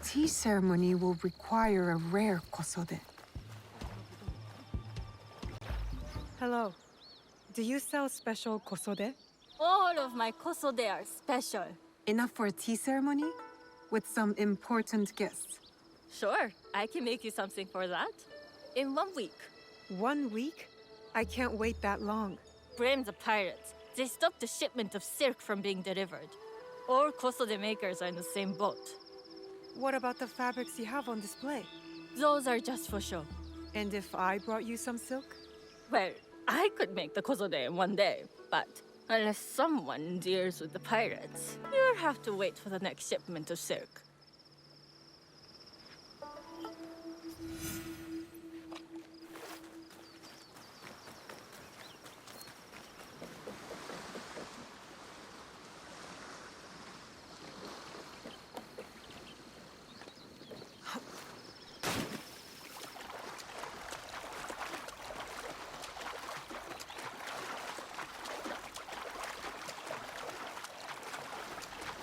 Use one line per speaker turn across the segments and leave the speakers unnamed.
tea ceremony will require a rare kosode. Hello. Do you sell special kosode?
All of my kosode are special.
Enough for a tea ceremony? With some important guests?
Sure, I can make you something for that. In 1 week.
1 week? I can't wait that long.
Blame the pirates. They stopped the shipment of silk from being delivered. All kosode makers are in the same boat.
What about the fabrics you have on display?
Those are just for show.
And if I brought you some silk?
Well, I could make the kosode in 1 day, but unless someone deals with the pirates, you'll have to wait for the next shipment of silk.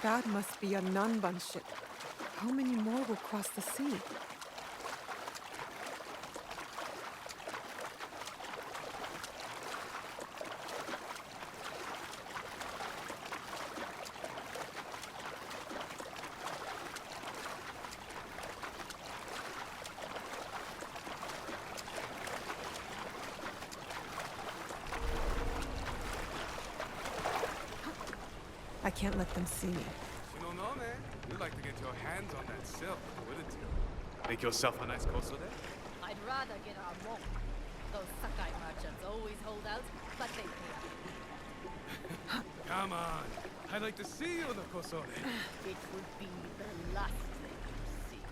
That must be a Nanban ship. How many more will cross the sea? I can't let them see me.
You don't know, man. You'd like to get your hands on that silk, wouldn't you? Make yourself a nice kosode?
I'd rather get our more. Those Sakai merchants always hold out, but they pay.
Come on. I'd like to see you in the kosode.
It would be the last thing you see.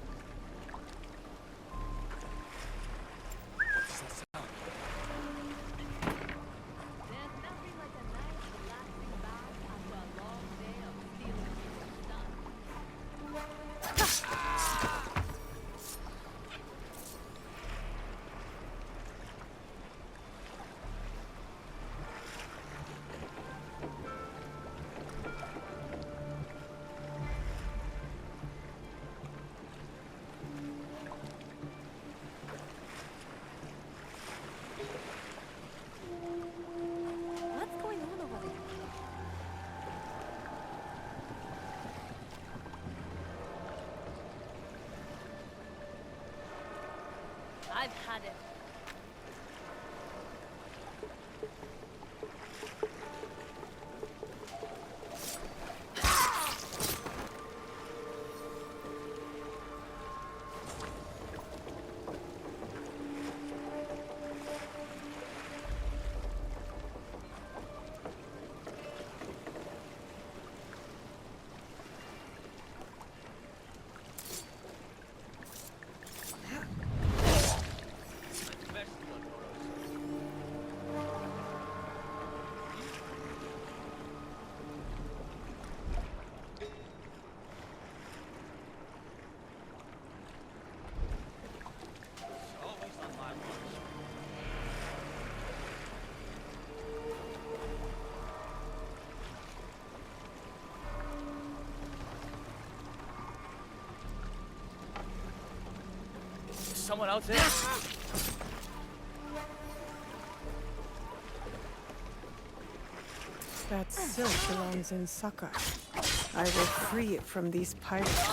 What's that sound?
There's nothing like a nice, relaxing bath after a long day of stealing people's stuff. What's going on over there? I've had it.
Someone out there?
That silk belongs in Sakai. I will free it from these pirates.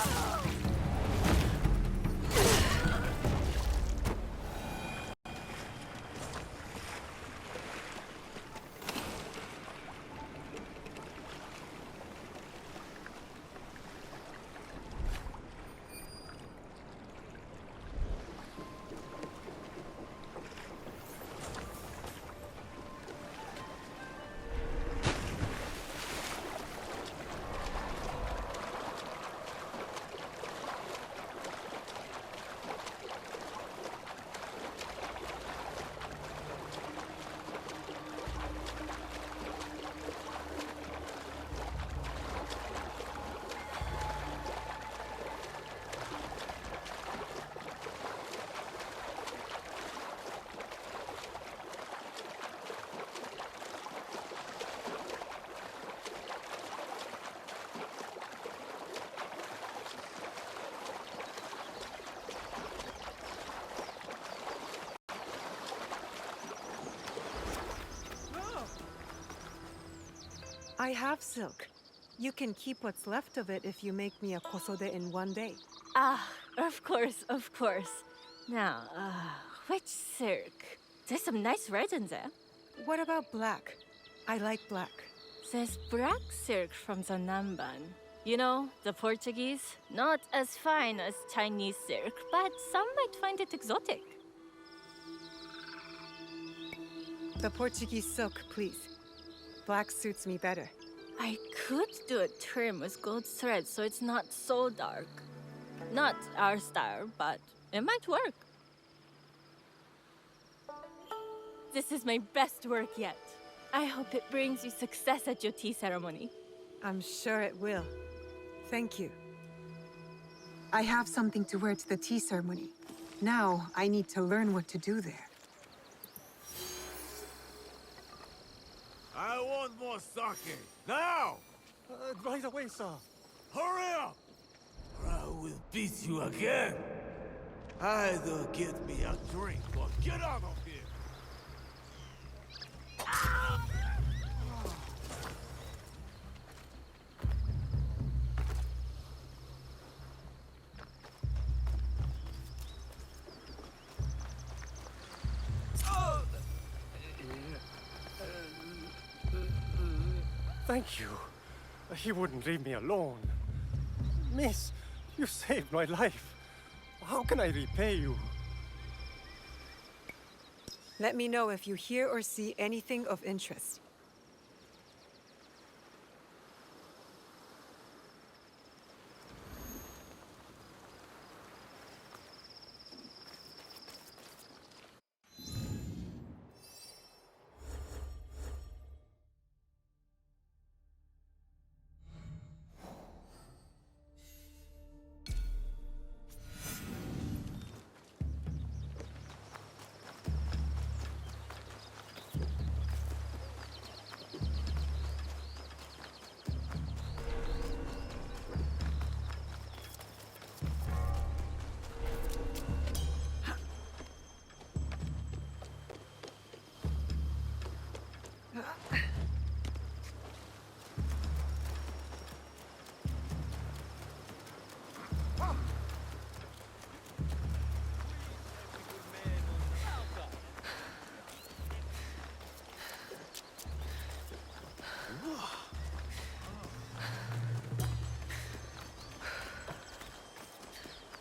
I have silk. You can keep what's left of it if you make me a kosode in one day.
Ah, of course, of course. Now, which silk? There's some nice red in there.
What about black? I like black.
There's black silk from the Namban. You know, the Portuguese. Not as fine as Chinese silk, but some might find it exotic.
The Portuguese silk, please. Black suits me better.
I could do a trim with gold thread so it's not so dark. Not our style, but it might work. This is my best work yet. I hope it brings you success at your tea ceremony.
I'm sure it will. Thank you. I have something to wear to the tea ceremony. Now, I need to learn what to do there.
I want more sake. Now!
Right away, sir.
Hurry up! Or I will beat you again. Either get me a drink or get out of here.
Thank you. He wouldn't leave me alone. Miss, you saved my life. How can I repay you?
Let me know if you hear or see anything of interest.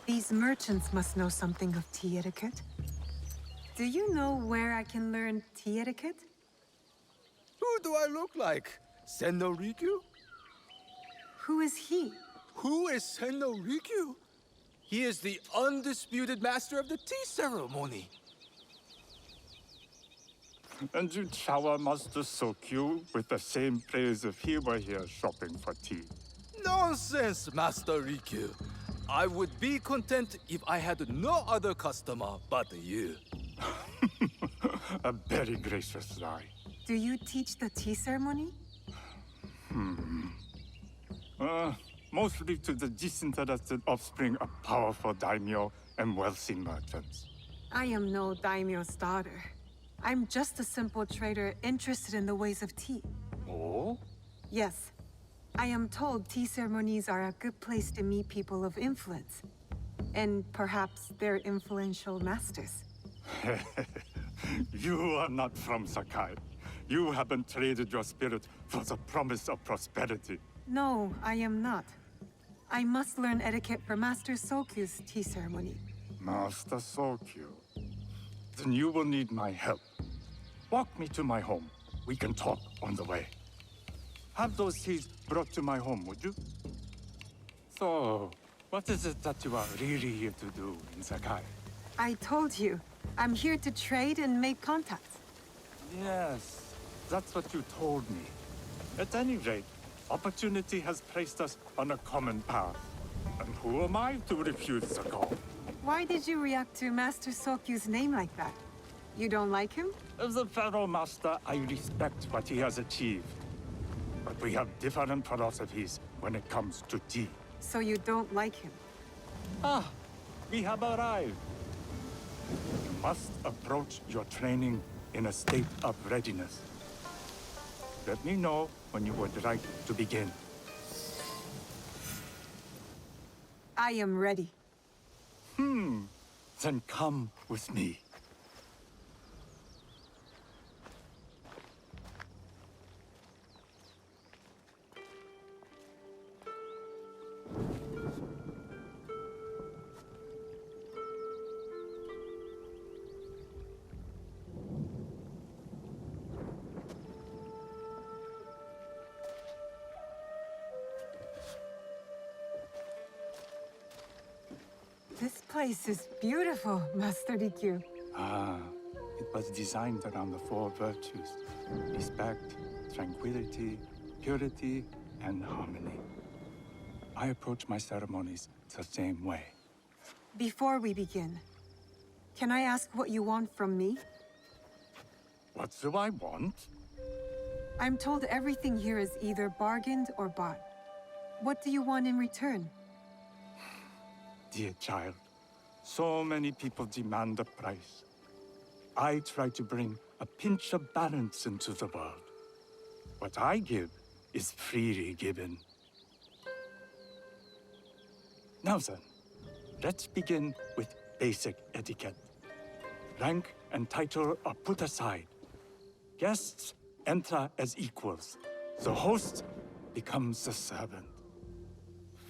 These merchants must know something of tea etiquette. Do you know where I can learn tea etiquette?
Who do I look like? Senno Rikyu?
Who is he?
Who is Senno Rikyu? He is the undisputed master of the tea ceremony.
And you shower Master Sokyu with the same praise if he were here shopping for tea.
Nonsense, Master Rikyu. I would be content if I had no other customer but you.
A very gracious lie.
Do you teach the tea ceremony?
Mostly to the disinterested offspring of powerful daimyo and wealthy merchants.
I am no daimyo's daughter. I'm just a simple trader interested in the ways of tea.
Oh?
Yes. I am told tea ceremonies are a good place to meet people of influence. And perhaps their influential masters.
You are not from Sakai. You haven't traded your spirit for the promise of prosperity.
No, I am not. I must learn etiquette for Master Sokyu's tea ceremony.
Master Sokyu. Then you will need my help. Walk me to my home. We can talk on the way. Have those teas brought to my home, would you? So, what is it that you are really here to do in Sakai?
I told you, I'm here to trade and make contacts.
Yes, that's what you told me. At any rate, opportunity has placed us on a common path. And who am I to refuse the call?
Why did you react to Master Sokyu's name like that? You don't like him?
As a Pharaoh Master, I respect what he has achieved. But we have different philosophies when it comes to tea.
So you don't like him?
Ah, we have arrived. You must approach your training in a state of readiness. Let me know when you would like to begin.
I am ready.
Then come with me.
This place is beautiful, Master Rikyu.
It was designed around the four virtues: respect, tranquility, purity, and harmony. I approach my ceremonies the same way.
Before we begin, can I ask what you want from me?
What do I want?
I'm told everything here is either bargained or bought. What do you want in return?
Dear child, so many people demand a price. I try to bring a pinch of balance into the world. What I give is freely given. Now then, let's begin with basic etiquette. Rank and title are put aside. Guests enter as equals. The host becomes the servant.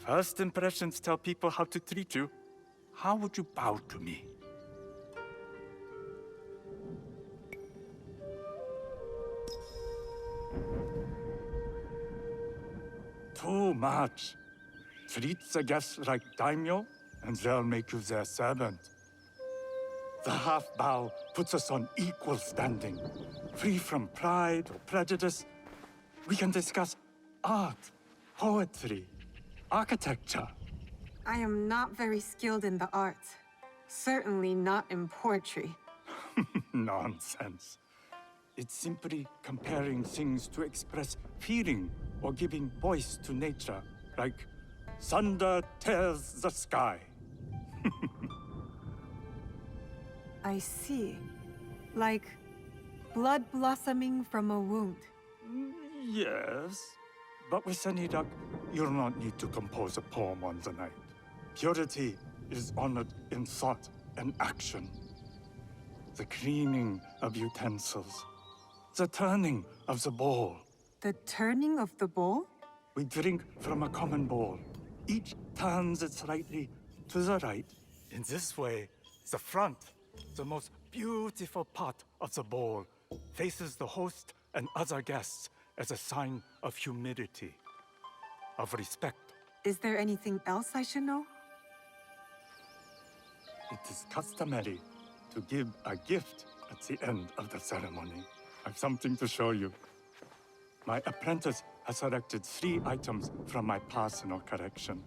First impressions tell people how to treat you. How would you bow to me? Too much. Treat the guests like daimyo, and they'll make you their servant. The half bow puts us on equal standing, free from pride or prejudice. We can discuss art, poetry, architecture.
I am not very skilled in the arts. Certainly not in poetry.
Nonsense. It's simply comparing things to express feeling or giving voice to nature, like thunder tears the sky.
I see. Like blood blossoming from a wound.
Yes, but with any luck, you'll not need to compose a poem on the night. Purity is honored in thought and action. The cleaning of utensils, the turning of the bowl.
The turning of the bowl?
We drink from a common bowl. Each turns it slightly to the right. In this way, the front, the most beautiful part of the bowl, faces the host and other guests as a sign of humility, of respect.
Is there anything else I should know?
It is customary to give a gift at the end of the ceremony. I've something to show you. My apprentice has selected 3 items from my personal collection.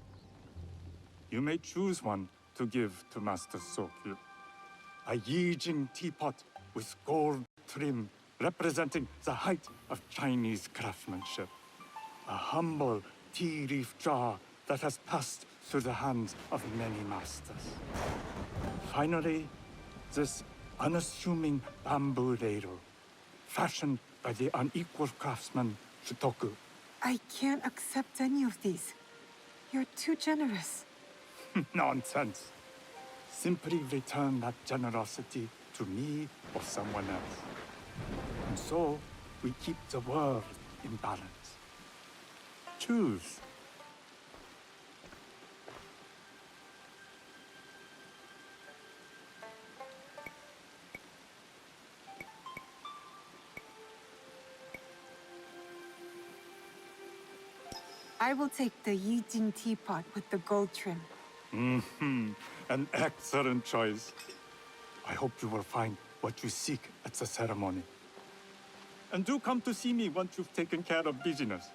You may choose one to give to Master Sokyu. A Yijing teapot with gold trim representing the height of Chinese craftsmanship. A humble tea leaf jar that has passed through the hands of many masters. Finally, this unassuming bamboo ladle, fashioned by the unequal craftsman Shutoku.
I can't accept any of these. You're too generous.
Nonsense. Simply return that generosity to me or someone else. And so, we keep the world in balance. Choose.
I will take the Yijing teapot with the gold trim.
An excellent choice. I hope you will find what you seek at the ceremony. And do come to see me once you've taken care of business.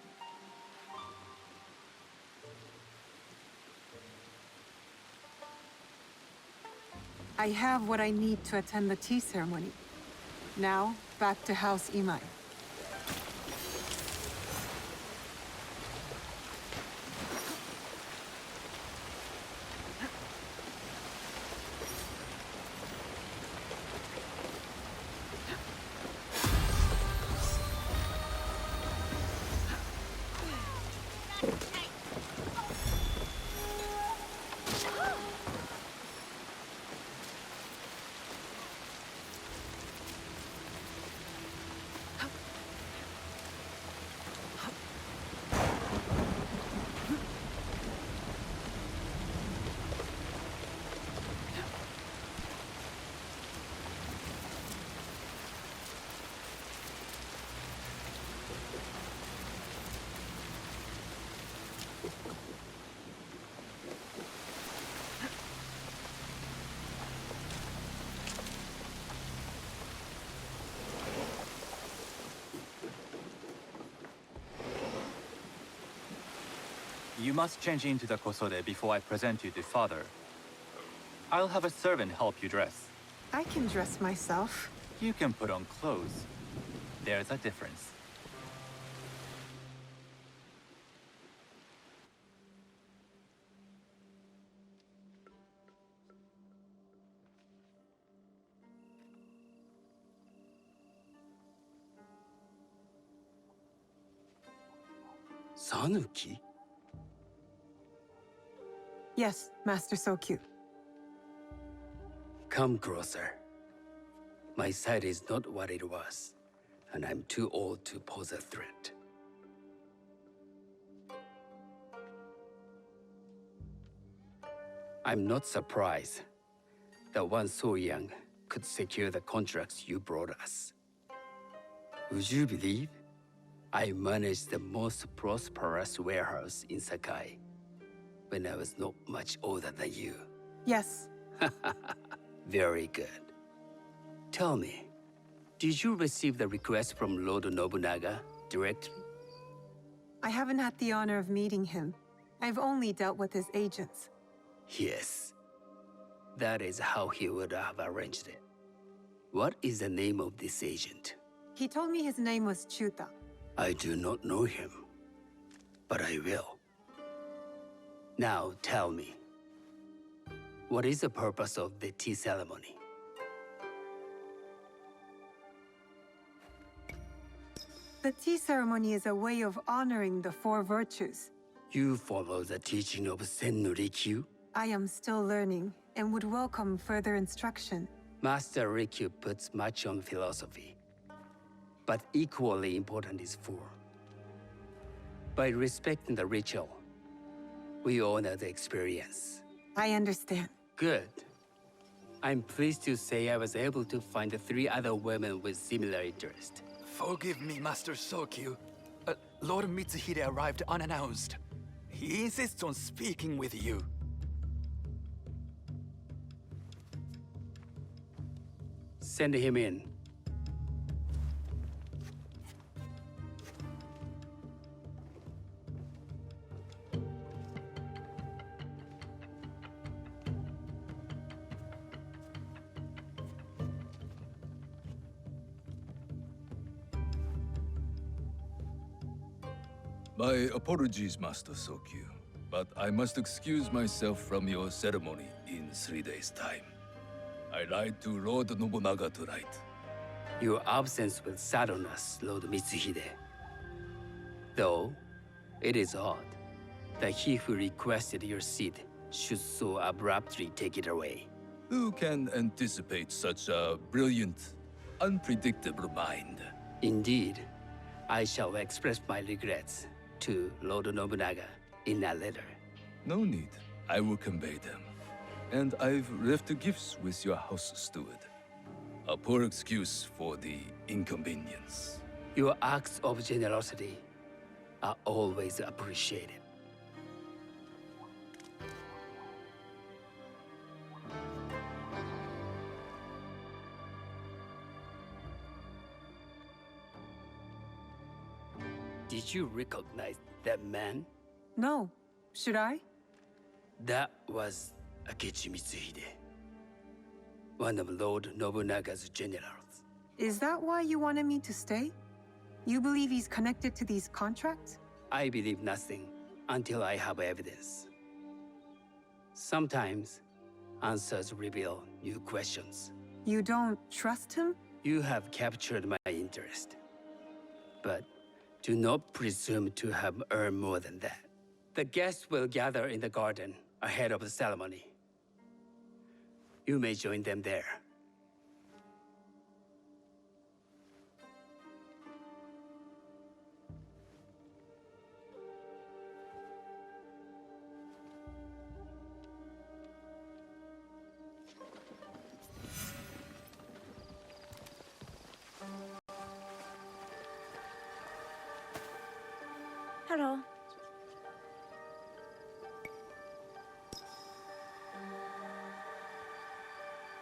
I have what I need to attend the tea ceremony. Now, back to House Imai.
must change into the kosode before I present you to father. I'll have a servant help you dress.
I can dress myself.
You can put on clothes. There's a difference.
Sanuki?
Yes, Master Sokyu.
Come closer. My sight is not what it was, and I'm too old to pose a threat. I'm not surprised that one so young could secure the contracts you brought us. Would you believe I managed the most prosperous warehouse in Sakai when I was not much older than you?
Yes.
Very good. Tell me, did you receive the request from Lord Nobunaga directly?
I haven't had the honor of meeting him. I've only dealt with his agents.
Yes. That is how he would have arranged it. What is the name of this agent?
He told me his name was Chuta.
I do not know him, but I will. Now tell me, what is the purpose of the tea ceremony?
The tea ceremony is a way of honoring the four virtues.
You follow the teaching of Sen no Rikyu?
I am still learning and would welcome further instruction.
Master Rikyu puts much on philosophy, but equally important is form. By respecting the ritual, we honor the experience.
I understand.
Good. I'm pleased to say I was able to find 3 other women with similar interest.
Forgive me, Master Sokyu. Lord Mitsuhide arrived unannounced. He insists on speaking with you.
Send him in.
My apologies, Master Sokyu, but I must excuse myself from your ceremony in 3 days' time. I lied to Lord Nobunaga tonight.
Your absence will sadden us, Lord Mitsuhide. Though, it is odd that he who requested your seat should so abruptly take it away.
Who can anticipate such a brilliant, unpredictable mind?
Indeed, I shall express my regrets to Lord Nobunaga in a letter.
No need. I will convey them. And I've left the gifts with your house steward. A poor excuse for the inconvenience.
Your acts of generosity are always appreciated. Did you recognize that man?
No. Should I?
That was Akechi Mitsuhide, one of Lord Nobunaga's generals.
Is that why you wanted me to stay? You believe he's connected to these contracts?
I believe nothing until I have evidence. Sometimes, answers reveal new questions.
You don't trust him?
You have captured my interest. But do not presume to have earned more than that. The guests will gather in the garden ahead of the ceremony. You may join them there.
Hello.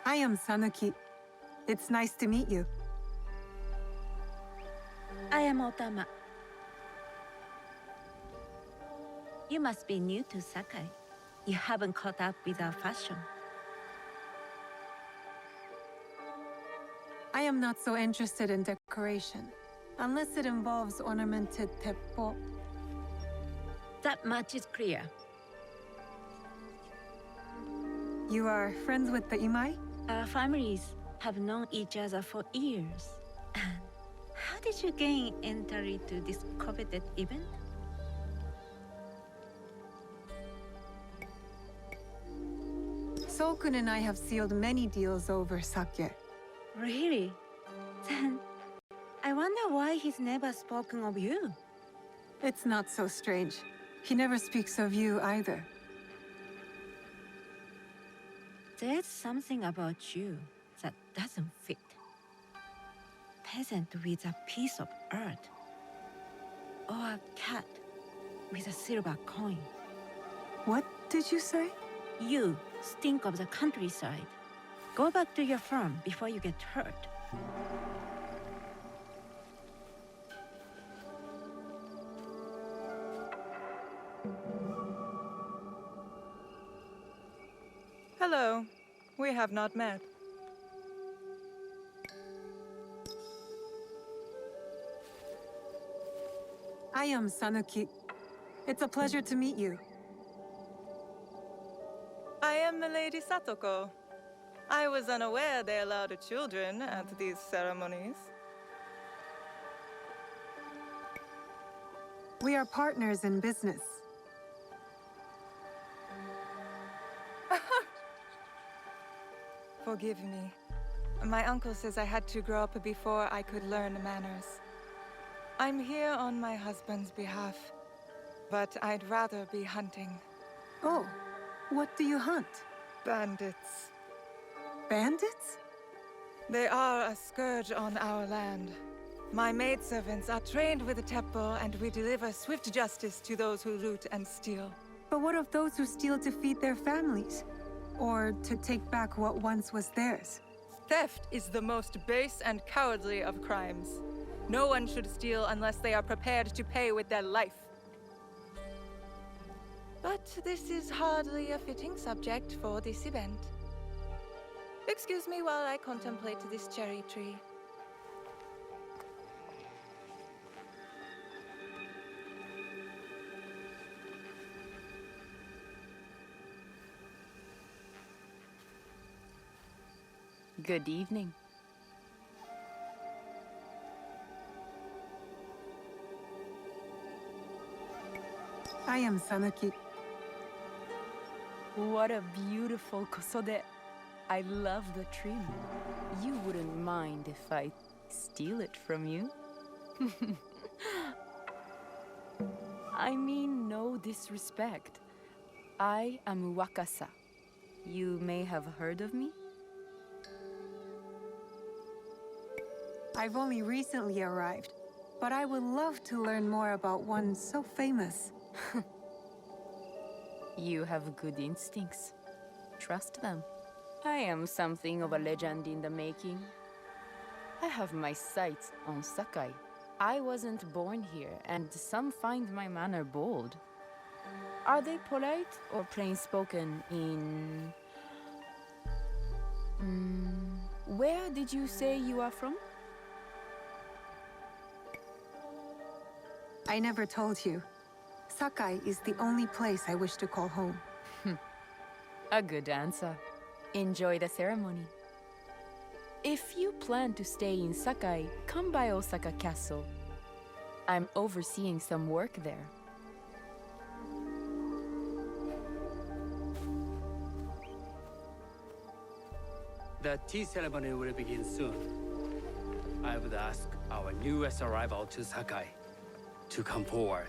I am Sanuki. It's nice to meet you.
I am Otama.
You must be new to Sakai. You haven't caught up with our fashion.
I am not so interested in decoration, unless it involves ornamented teppo.
That much is clear.
You are friends with the Imai?
Our families have known each other for years. How did you gain entry to this coveted event?
Sokun and I have sealed many deals over sake.
Really? Then I wonder why he's never spoken of you.
It's not so strange. He never speaks of you either.
There's something about you that doesn't fit. Peasant with a piece of earth. Or a cat with a silver coin.
What did you say?
You stink of the countryside. Go back to your farm before you get hurt.
Hello. We have not met.
I am Sanuki. It's a pleasure to meet you.
I am Milady Satoko. I was unaware they allowed children at these ceremonies.
We are partners in business.
Forgive me. My uncle says I had to grow up before I could learn manners. I'm here on my husband's behalf, but I'd rather be hunting.
Oh, what do you hunt?
Bandits.
Bandits?
They are a scourge on our land. My maidservants are trained with the teppo, and we deliver swift justice to those who loot and steal.
But what of those who steal to feed their families? Or to take back what once was theirs?
Theft is the most base and cowardly of crimes. No one should steal unless they are prepared to pay with their life. But this is hardly a fitting subject for this event. Excuse me while I contemplate this cherry tree.
Good evening.
I am Sanuki.
What a beautiful kosode. I love the trim. You wouldn't mind if I steal it from you? I mean no disrespect. I am Wakasa. You may have heard of me?
I've only recently arrived, but I would love to learn more about one so famous.
You have good instincts. Trust them. I am something of a legend in the making. I have my sights on Sakai. I wasn't born here, and some find my manner bold. Are they polite or plain-spoken in... Where did you say you are from?
I never told you. Sakai is the only place I wish to call home.
A good answer. Enjoy the ceremony. If you plan to stay in Sakai, come by Osaka Castle. I'm overseeing some work there.
The tea ceremony will begin soon. I would ask our newest arrival to Sakai to come forward.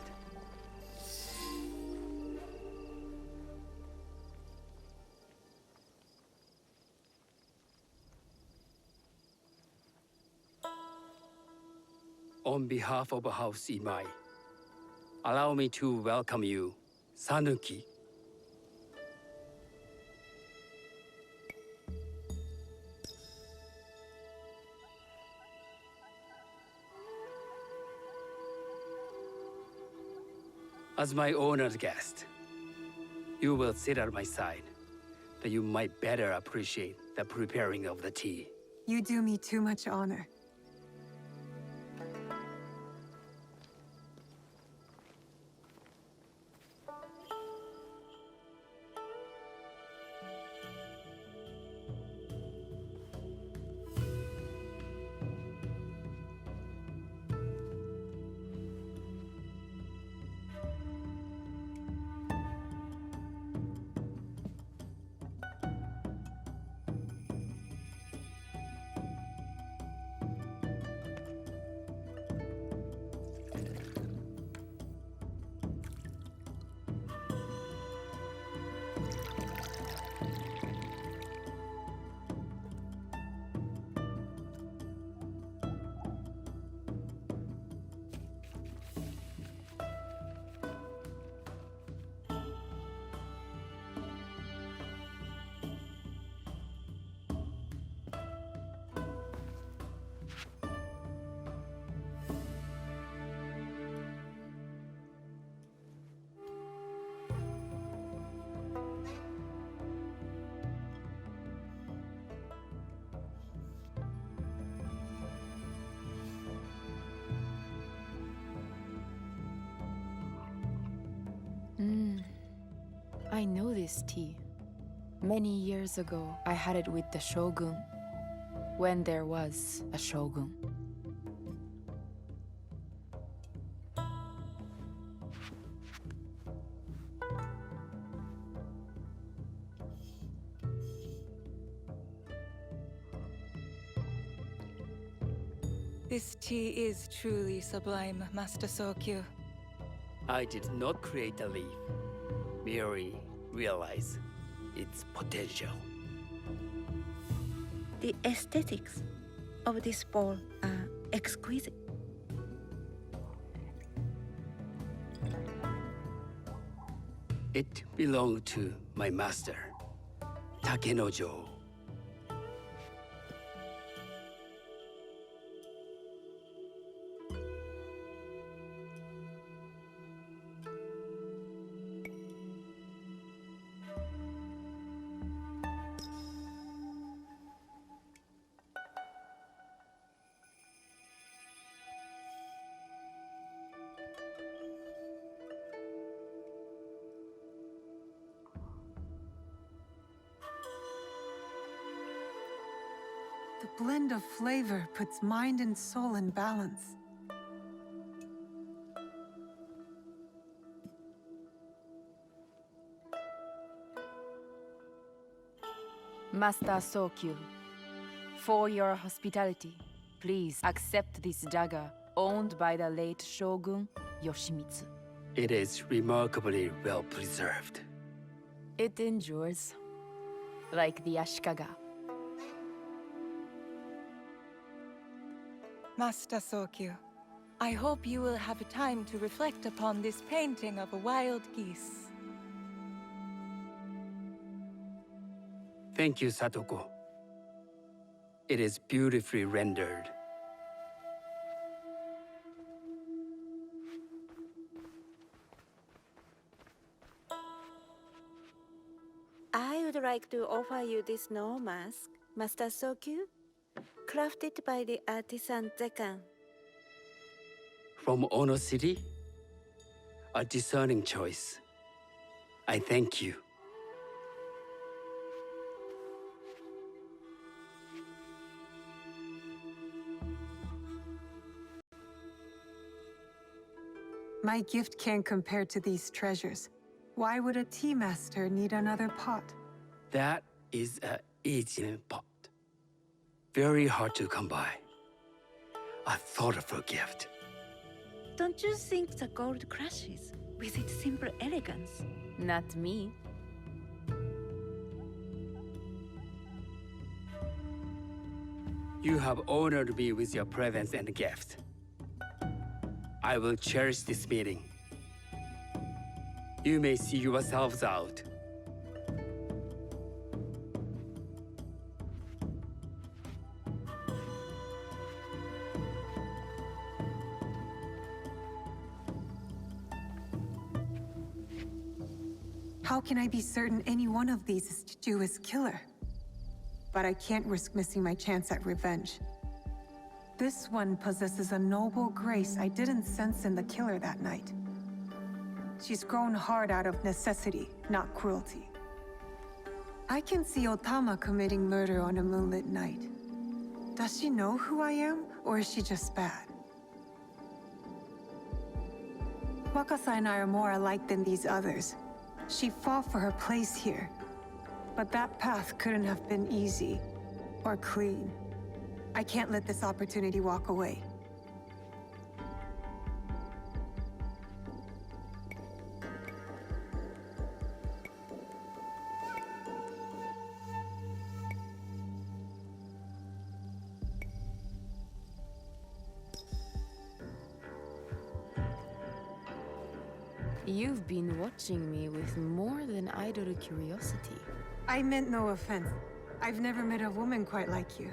On behalf of House Imai, allow me to welcome you, Sanuki. As my honored guest, you will sit at my side, that you might better appreciate the preparing of the tea.
You do me too much honor.
I know this tea. Many years ago, I had it with the Shogun, when there was a Shogun.
This tea is truly sublime, Master Sokyu.
I did not create the leaf, merely realize its potential.
The aesthetics of this bowl are exquisite.
It belonged to my master, Takenojo.
The blend of flavor puts mind and soul in balance.
Master Sokyu, for your hospitality, please accept this dagger owned by the late Shogun Yoshimitsu.
It is remarkably well preserved.
It endures, like the Ashikaga.
Master Sokyu, I hope you will have time to reflect upon this painting of a wild geese.
Thank you, Satoko. It is beautifully rendered.
I would like to offer you this snow mask, Master Sokyu, crafted by the artisan Zekan.
From Ono City? A discerning choice. I thank you.
My gift can't compare to these treasures. Why would a tea master need another pot?
That is a aging pot. Very hard to come by. A thoughtful gift.
Don't you think the gold crashes with its simple elegance?
Not me.
You have honored me with your presence and gift. I will cherish this meeting. You may see yourselves out.
How can I be certain any one of these is Jewish killer? But I can't risk missing my chance at revenge. This one possesses a noble grace I didn't sense in the killer that night. She's grown hard out of necessity, not cruelty. I can see Otama committing murder on a moonlit night. Does she know who I am, or is she just bad? Wakasa and I are more alike than these others. She fought for her place here. But that path couldn't have been easy, or clean. I can't let this opportunity walk away.
You've been watching me with more than idle curiosity.
I meant no offense. I've never met a woman quite like you.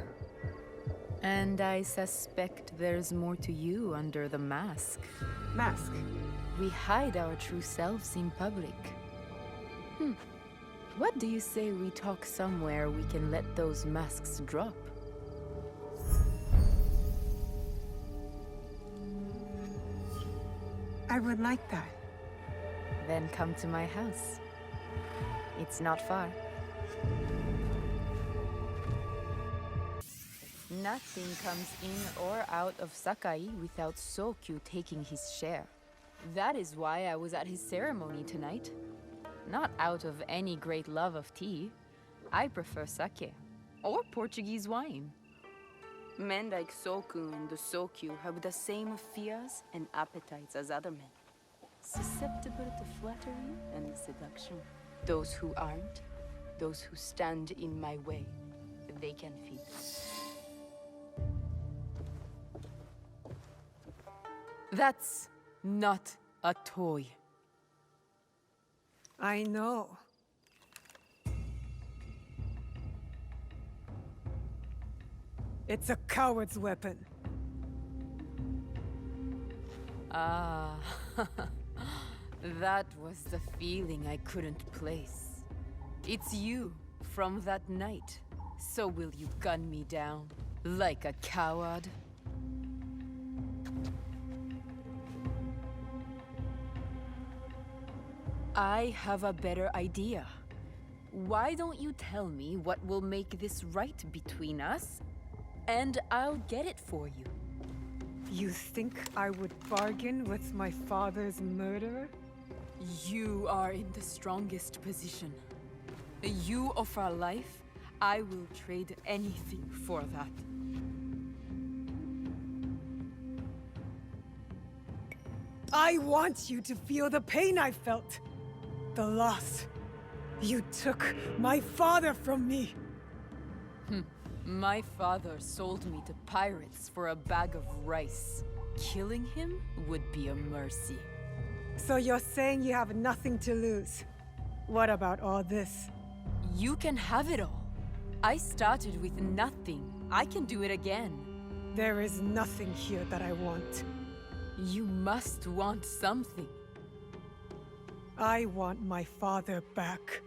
And I suspect there's more to you under the mask.
Mask?
We hide our true selves in public. What do you say we talk somewhere we can let those masks drop?
I would like that.
Then come to my house. It's not far. Nothing comes in or out of Sakai without Sokyu taking his share. That is why I was at his ceremony tonight. Not out of any great love of tea. I prefer sake, or Portuguese wine. Men like Soku and the Sokyu have the same fears and appetites as other men. Susceptible to flattery and seduction. Those who aren't, those who stand in my way, they can feed. That's not a toy.
I know. It's a coward's weapon.
Ah, that was the feeling I couldn't place. It's you from that night. So will you gun me down like a coward? I have a better idea. Why don't you tell me what will make this right between us, and I'll get it for you.
You think I would bargain with my father's murderer?
You are in the strongest position. You offer life, I will trade anything for that.
I want you to feel the pain I felt. The loss. You took my father from me.
My father sold me to pirates for a bag of rice. Killing him would be a mercy.
So you're saying you have nothing to lose? What about all this?
You can have it all. I started with nothing. I can do it again.
There is nothing here that I want.
You must want something.
I want my father back.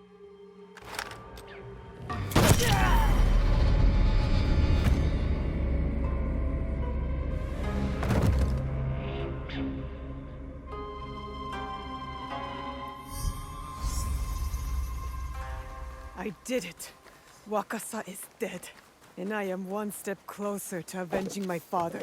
I did it. Wakasa is dead, and I am one step closer to avenging my father.